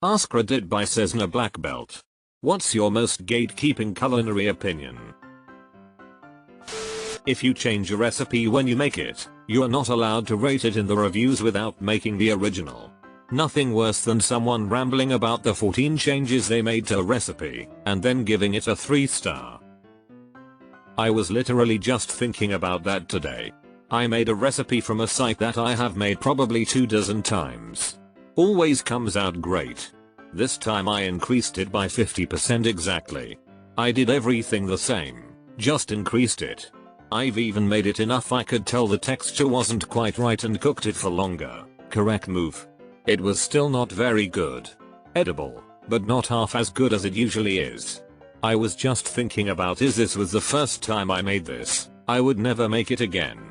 AskReddit by Cesna Black Belt. What's your most gatekeeping culinary opinion? If you change a recipe when you make it, you are not allowed to rate it in the reviews without making the original. Nothing worse than someone rambling about the 14 changes they made to a recipe, and then giving it a 3-star. I was literally just thinking about that today. I made a recipe from a site that I have made probably 24 times. Always comes out great. This time I increased it by 50% exactly. I did everything the same, just increased it. I've even made it enough I could tell the texture wasn't quite right and cooked it for longer. Correct move. It was still not very good. Edible, but not half as good as it usually is. I was just thinking about this was the first time I made this, I would never make it again.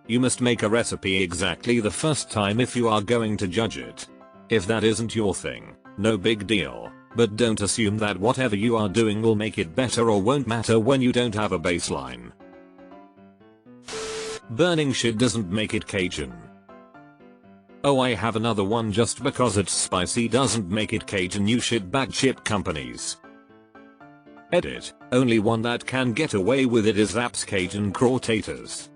You must make a recipe exactly the first time if you are going to judge it. If that isn't your thing, no big deal, but don't assume that whatever you are doing will make it better or won't matter when you don't have a baseline. Burning shit doesn't make it Cajun. Oh, I have another one. Just because it's spicy doesn't make it Cajun, you shitbag chip companies. Edit. Only one that can get away with it is Zapp's Cajun Crawtators.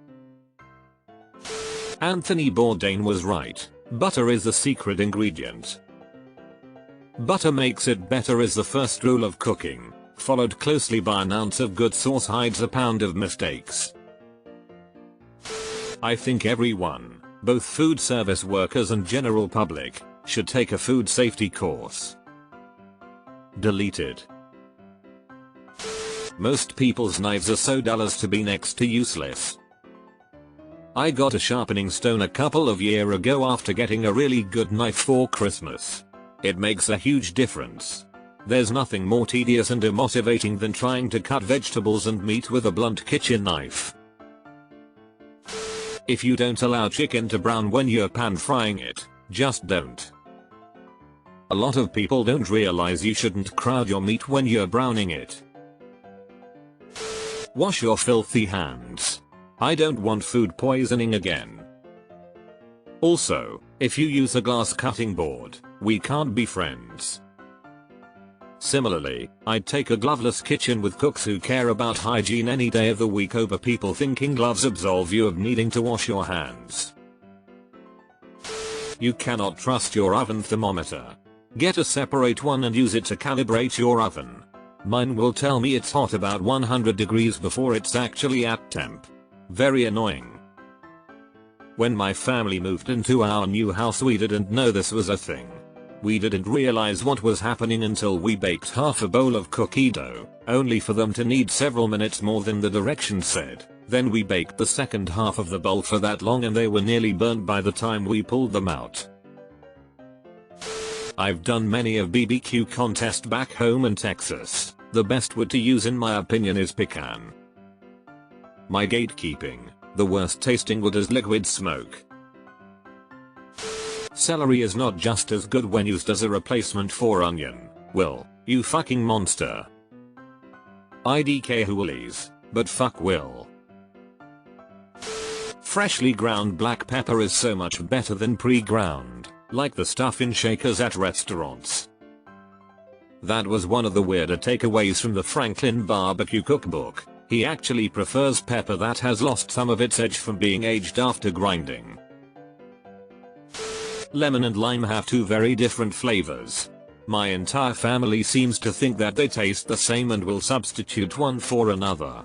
Anthony Bourdain was right. Butter is the secret ingredient. Butter makes it better is the first rule of cooking, followed closely by an ounce of good sauce hides a pound of mistakes. I think everyone, both food service workers and general public, should take a food safety course. Deleted. Most people's knives are so dull as to be next to useless. I got a sharpening stone a couple of years ago after getting a really good knife for Christmas. It makes a huge difference. There's nothing more tedious and demotivating than trying to cut vegetables and meat with a blunt kitchen knife. If you don't allow chicken to brown when you're pan frying it, just don't. A lot of people don't realize you shouldn't crowd your meat when you're browning it. Wash your filthy hands. I don't want food poisoning again. Also, if you use a glass cutting board, we can't be friends. Similarly, I'd take a gloveless kitchen with cooks who care about hygiene any day of the week over people thinking gloves absolve you of needing to wash your hands. You cannot trust your oven thermometer. Get a separate one and use it to calibrate your oven. Mine will tell me it's hot about 100 degrees before it's actually at temp. Very annoying. When my family moved into our new house we didn't know this was a thing. We didn't realize what was happening until we baked half a bowl of cookie dough, only for them to need several minutes more than the directions said. Then we baked the second half of the bowl for that long and they were nearly burnt by the time we pulled them out. I've done many a BBQ contest back home in Texas. The best wood to use in my opinion is pecan. My gatekeeping, the worst tasting wood is liquid smoke. Celery is not just as good when used as a replacement for onion. Will, you fucking monster. IDK Hoolies, but fuck Will. Freshly ground black pepper is so much better than pre-ground, like the stuff in shakers at restaurants. That was one of the weirder takeaways from the Franklin Barbecue Cookbook. He actually prefers pepper that has lost some of its edge from being aged after grinding. Lemon and lime have two very different flavors. My entire family seems to think that they taste the same and will substitute one for another.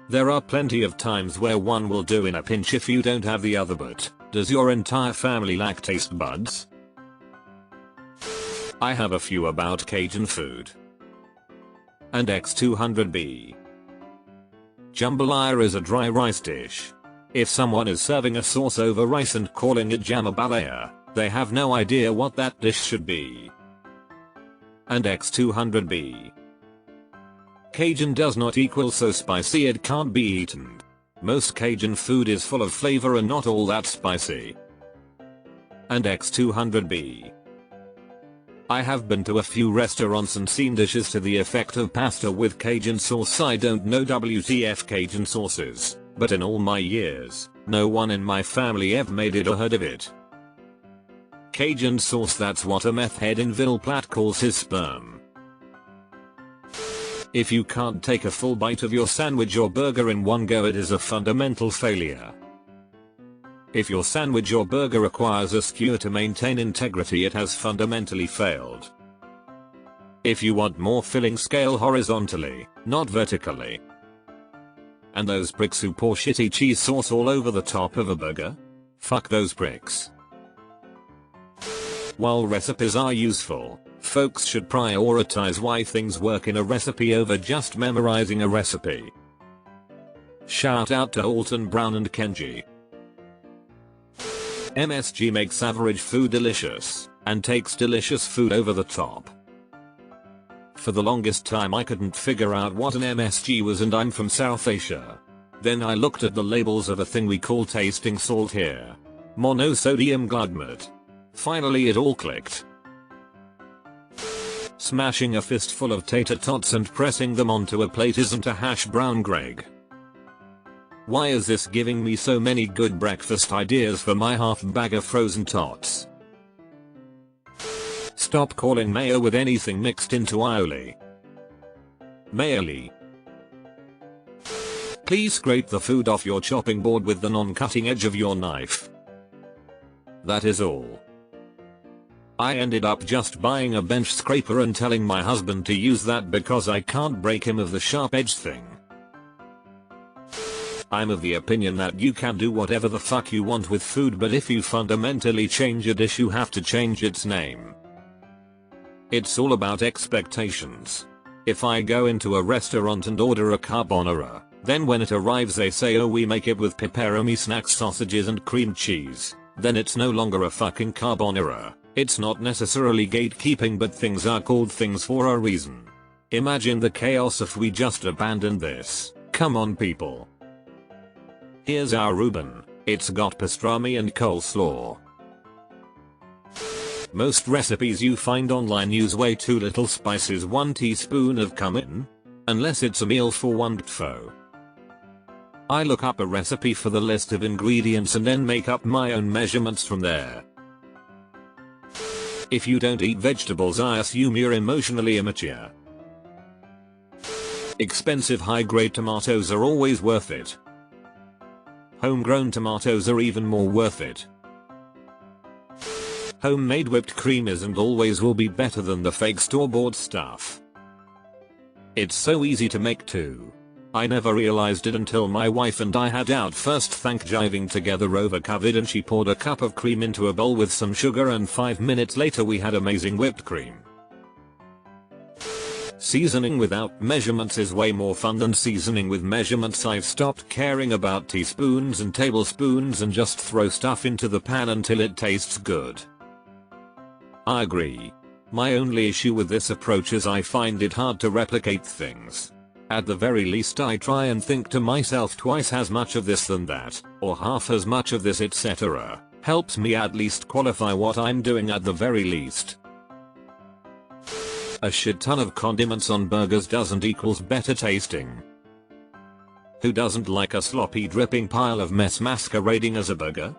There are plenty of times where one will do in a pinch if you don't have the other, but does your entire family lack taste buds? I have a few about Cajun food. And X200B. Jambalaya is a dry rice dish. If someone is serving a sauce over rice and calling it jambalaya, they have no idea what that dish should be. And X200B. Cajun does not equal so spicy it can't be eaten. Most Cajun food is full of flavor and not all that spicy. And X200B. I have been to a few restaurants and seen dishes to the effect of pasta with Cajun sauce. I don't know WTF Cajun sauces, but in all my years, no one in my family ever made it or heard of it. Cajun sauce, that's what a meth head in Ville Platte calls his sperm. If you can't take a full bite of your sandwich or burger in one go, it is a fundamental failure. If your sandwich or burger requires a skewer to maintain integrity, it has fundamentally failed. If you want more filling, scale horizontally, not vertically. And those pricks who pour shitty cheese sauce all over the top of a burger? Fuck those pricks. While recipes are useful, folks should prioritize why things work in a recipe over just memorizing a recipe. Shout out to Alton Brown and Kenji. MSG makes average food delicious, and takes delicious food over the top. For the longest time I couldn't figure out what an MSG was, and I'm from South Asia. Then I looked at the labels of a thing we call tasting salt here. Monosodium glutamate. Finally it all clicked. Smashing a fistful of tater tots and pressing them onto a plate isn't a hash brown, Greg. Why is this giving me so many good breakfast ideas for my half bag of frozen tots? Stop calling mayo with anything mixed into aioli. Mayoli. Please scrape the food off your chopping board with the non-cutting edge of your knife. That is all. I ended up just buying a bench scraper and telling my husband to use that because I can't break him of the sharp edge thing. I'm of the opinion that you can do whatever the fuck you want with food, but if you fundamentally change a dish, you have to change its name. It's all about expectations. If I go into a restaurant and order a carbonara, then when it arrives they say, oh, we make it with pepperoni snack sausages and cream cheese, then it's no longer a fucking carbonara. It's not necessarily gatekeeping, but things are called things for a reason. Imagine the chaos if we just abandoned this. Come on people. Here's our Reuben. It's got pastrami and coleslaw. Most recipes you find online use way too little spices, 1 teaspoon of cumin. Unless it's a meal for one pho. I look up a recipe for the list of ingredients and then make up my own measurements from there. If you don't eat vegetables, I assume you're emotionally immature. Expensive high-grade tomatoes are always worth it. Homegrown tomatoes are even more worth it. Homemade whipped cream is and always will be better than the fake store-bought stuff. It's so easy to make too. I never realized it until my wife and I had out first Thanksgiving together over COVID, and she poured a cup of cream into a bowl with some sugar, and 5 minutes later we had amazing whipped cream. Seasoning without measurements is way more fun than seasoning with measurements. I've stopped caring about teaspoons and tablespoons and just throw stuff into the pan until it tastes good. I agree. My only issue with this approach is I find it hard to replicate things. At the very least I try and think to myself, twice as much of this than that, or half as much of this, etc. Helps me at least qualify what I'm doing at the very least. A shit ton of condiments on burgers doesn't equals better tasting. Who doesn't like a sloppy dripping pile of mess masquerading as a burger?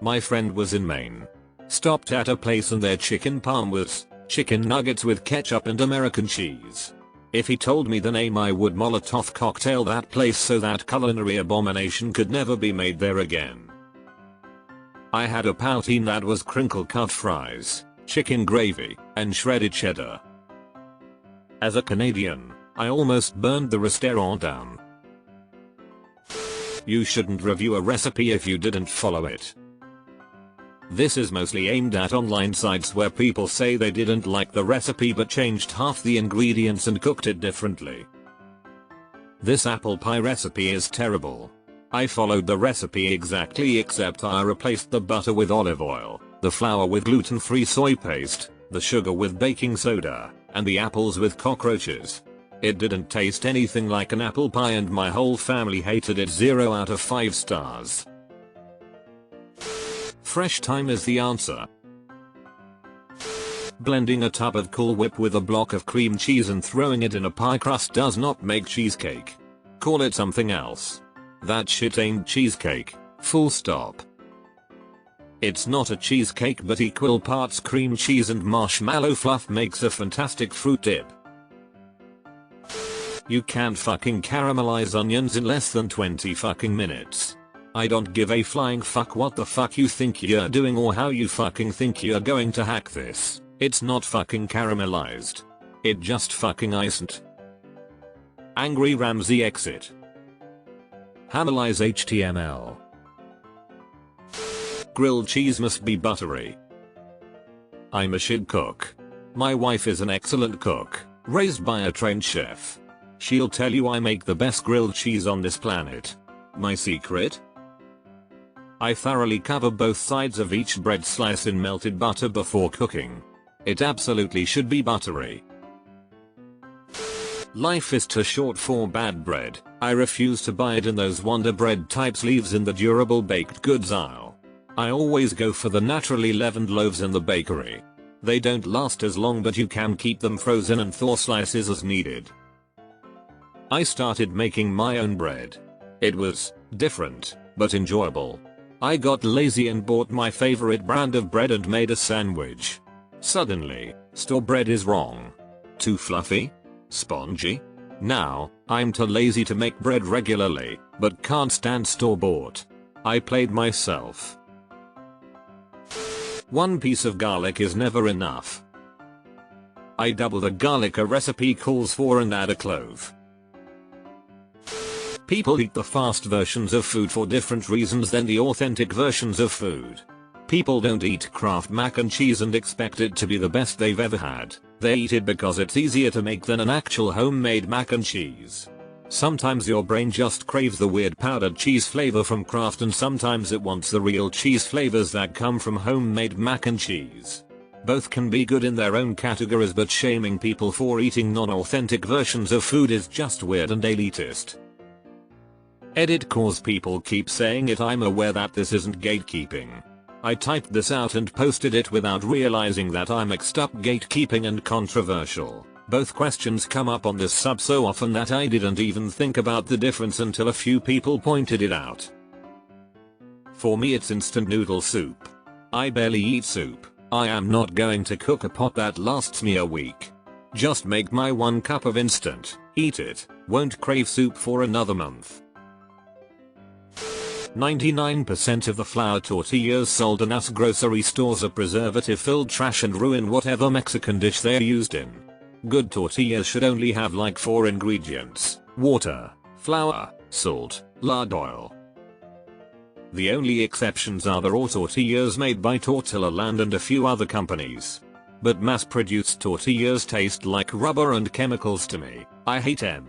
My friend was in Maine. Stopped at a place and their chicken parm was chicken nuggets with ketchup and American cheese. If he told me the name I would Molotov cocktail that place so that culinary abomination could never be made there again. I had a poutine that was crinkle cut fries, chicken gravy, and shredded cheddar. As a Canadian, I almost burned the restaurant down. You shouldn't review a recipe if you didn't follow it. This is mostly aimed at online sites where people say they didn't like the recipe but changed half the ingredients and cooked it differently. This apple pie recipe is terrible. I followed the recipe exactly, except I replaced the butter with olive oil, the flour with gluten-free soy paste, the sugar with baking soda, and the apples with cockroaches. It didn't taste anything like an apple pie and my whole family hated it. 0 out of 5 stars. Fresh thyme is the answer. Blending a tub of Cool Whip with a block of cream cheese and throwing it in a pie crust does not make cheesecake. Call it something else. That shit ain't cheesecake. Full stop. It's not a cheesecake, but equal parts cream cheese and marshmallow fluff makes a fantastic fruit dip. You can't fucking caramelize onions in less than 20 fucking minutes. I don't give a flying fuck what the fuck you think you're doing or how you fucking think you're going to hack this. It's not fucking caramelized. It just fucking isn't. Angry Ramsay exit. Hammerlize HTML. Grilled cheese must be buttery. I'm a shit cook. My wife is an excellent cook, raised by a trained chef. She'll tell you I make the best grilled cheese on this planet. My secret? I thoroughly cover both sides of each bread slice in melted butter before cooking. It absolutely should be buttery. Life is too short for bad bread. I refuse to buy it in those Wonder Bread type sleeves in the durable baked goods aisle. I always go for the naturally leavened loaves in the bakery. They don't last as long, but you can keep them frozen and thaw slices as needed. I started making my own bread. It was different, but enjoyable. I got lazy and bought my favorite brand of bread and made a sandwich. Suddenly, store bread is wrong. Too fluffy? Spongy? Now, I'm too lazy to make bread regularly, but can't stand store-bought. I played myself. One piece of garlic is never enough. I double the garlic a recipe calls for and add a clove. People eat the fast versions of food for different reasons than the authentic versions of food. People don't eat Kraft mac and cheese and expect it to be the best they've ever had. They eat it because it's easier to make than an actual homemade mac and cheese. Sometimes your brain just craves the weird powdered cheese flavor from Kraft, and sometimes it wants the real cheese flavors that come from homemade mac and cheese. Both can be good in their own categories, but shaming people for eating non-authentic versions of food is just weird and elitist. Edit cause people keep saying it. I'm aware that this isn't gatekeeping. I typed this out and posted it without realizing that I mixed up gatekeeping and controversial. Both questions come up on this sub so often that I didn't even think about the difference until a few people pointed it out. For me, it's instant noodle soup. I barely eat soup. I am not going to cook a pot that lasts me a week. Just make my 1 cup of instant, eat it, won't crave soup for another month. 99% of the flour tortillas sold in US grocery stores are preservative-filled trash and ruin whatever Mexican dish they're used in. Good tortillas should only have like 4 ingredients: water, flour, salt, lard oil. The only exceptions are the raw tortillas made by Tortilla Land and a few other companies. But mass-produced tortillas taste like rubber and chemicals to me. I hate them.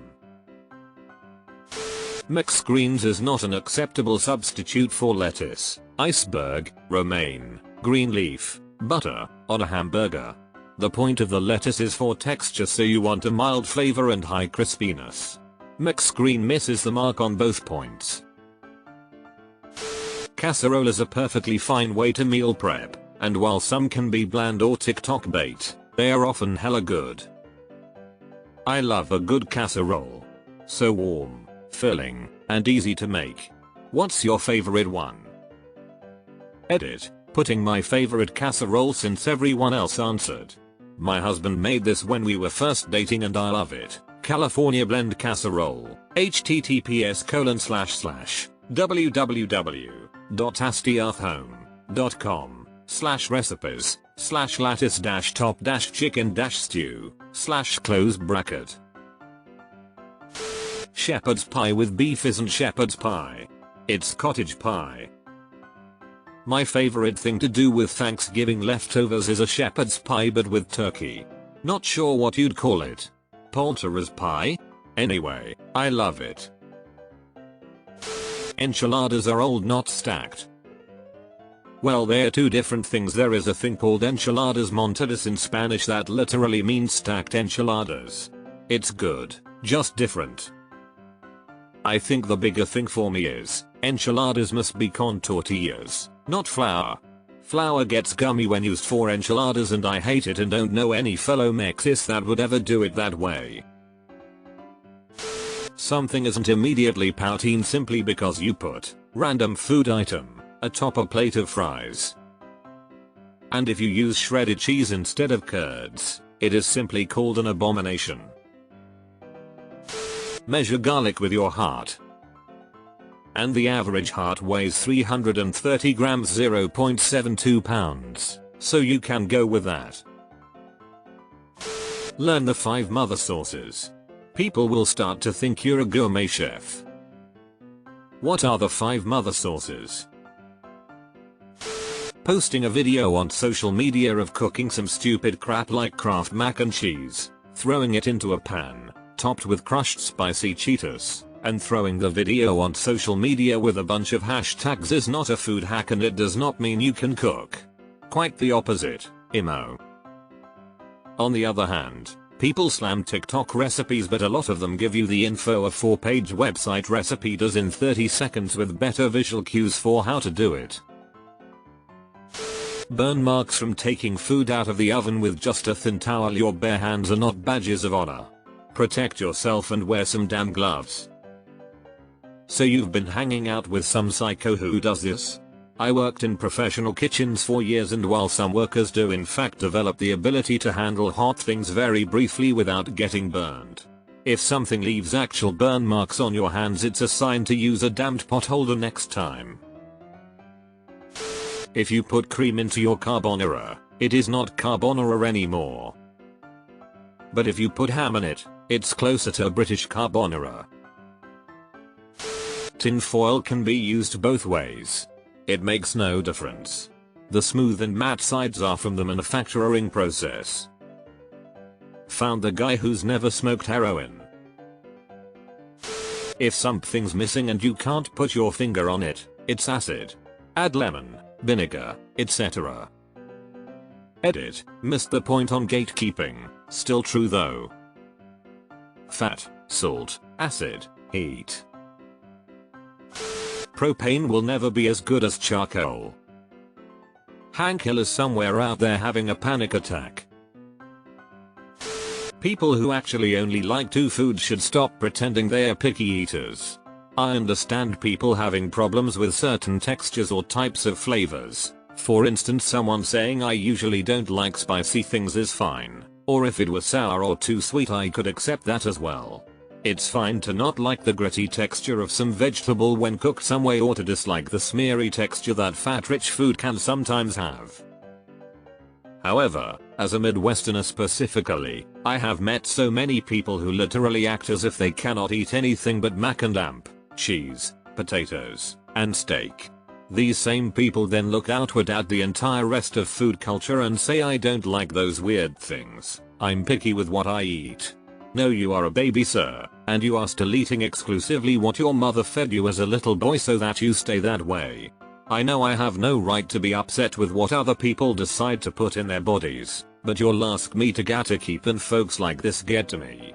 Mixed greens is not an acceptable substitute for lettuce, iceberg, romaine, green leaf, butter, on a hamburger. The point of the lettuce is for texture, so you want a mild flavor and high crispiness. Mixed green misses the mark on both points. Casserole is a perfectly fine way to meal prep, and while some can be bland or TikTok bait, they are often hella good. I love a good casserole. So warm, filling, and easy to make. What's your favorite one? Edit, putting my favorite casserole since everyone else answered. My husband made this when we were first dating and I love it. California blend casserole. https://www.askreddit.recipes/lattice-top-chicken-stew/close bracket. Shepherd's pie with beef isn't shepherd's pie. It's cottage pie. My favorite thing to do with Thanksgiving leftovers is a shepherd's pie, but with turkey. Not sure what you'd call it. Poulterer's pie? Anyway, I love it. Enchiladas are old, not stacked. Well, they're two different things. There is a thing called enchiladas montadas in Spanish that literally means stacked enchiladas. It's good, just different. I think the bigger thing for me is, enchiladas must be con tortillas, not flour. Flour gets gummy when used for enchiladas and I hate it and don't know any fellow Mexis that would ever do it that way. Something isn't immediately poutine simply because you put random food item atop a plate of fries. And if you use shredded cheese instead of curds, it is simply called an abomination. Measure garlic with your heart. And the average heart weighs 330 grams, 0.72 pounds, so you can go with that. Learn the 5 mother sauces. People will start to think you're a gourmet chef. What are the 5 mother sauces? Posting a video on social media of cooking some stupid crap like Kraft mac and cheese, throwing it into a pan, topped with crushed spicy Cheetos, and throwing the video on social media with a bunch of hashtags is not a food hack, and it does not mean you can cook. Quite the opposite, imo. On the other hand, people slam TikTok recipes, but a lot of them give you the info a 4-page website recipe does in 30 seconds with better visual cues for how to do it. Burn marks from taking food out of the oven with just a thin towel. Your bare hands are not badges of honor. Protect yourself and wear some damn gloves. So you've been hanging out with some psycho who does this? I worked in professional kitchens for years, and while some workers do in fact develop the ability to handle hot things very briefly without getting burned, if something leaves actual burn marks on your hands, it's a sign to use a damned pot holder next time. If you put cream into your carbonara, it is not carbonara anymore. But if you put ham in it, it's closer to a British carbonara. Tin foil can be used both ways. It makes no difference. The smooth and matte sides are from the manufacturing process. Found the guy who's never smoked heroin. If something's missing and you can't put your finger on it, it's acid. Add lemon, vinegar, etc. Edit, missed the point on gatekeeping, still true though. Fat, salt, acid, heat. Propane will never be as good as charcoal. Hank Hill is somewhere out there having a panic attack. People who actually only like 2 foods should stop pretending they are picky eaters. I understand people having problems with certain textures or types of flavors. For instance, someone saying I usually don't like spicy things is fine, or if it was sour or too sweet I could accept that as well. It's fine to not like the gritty texture of some vegetable when cooked some way, or to dislike the smeary texture that fat-rich food can sometimes have. However, as a Midwesterner specifically, I have met so many people who literally act as if they cannot eat anything but mac and amp, cheese, potatoes, and steak. These same people then look outward at the entire rest of food culture and say I don't like those weird things, I'm picky with what I eat. No, you are a baby, sir, and you are still eating exclusively what your mother fed you as a little boy, so that you stay that way. I know I have no right to be upset with what other people decide to put in their bodies, but you'll ask me to gotta keep, and folks like this get to me.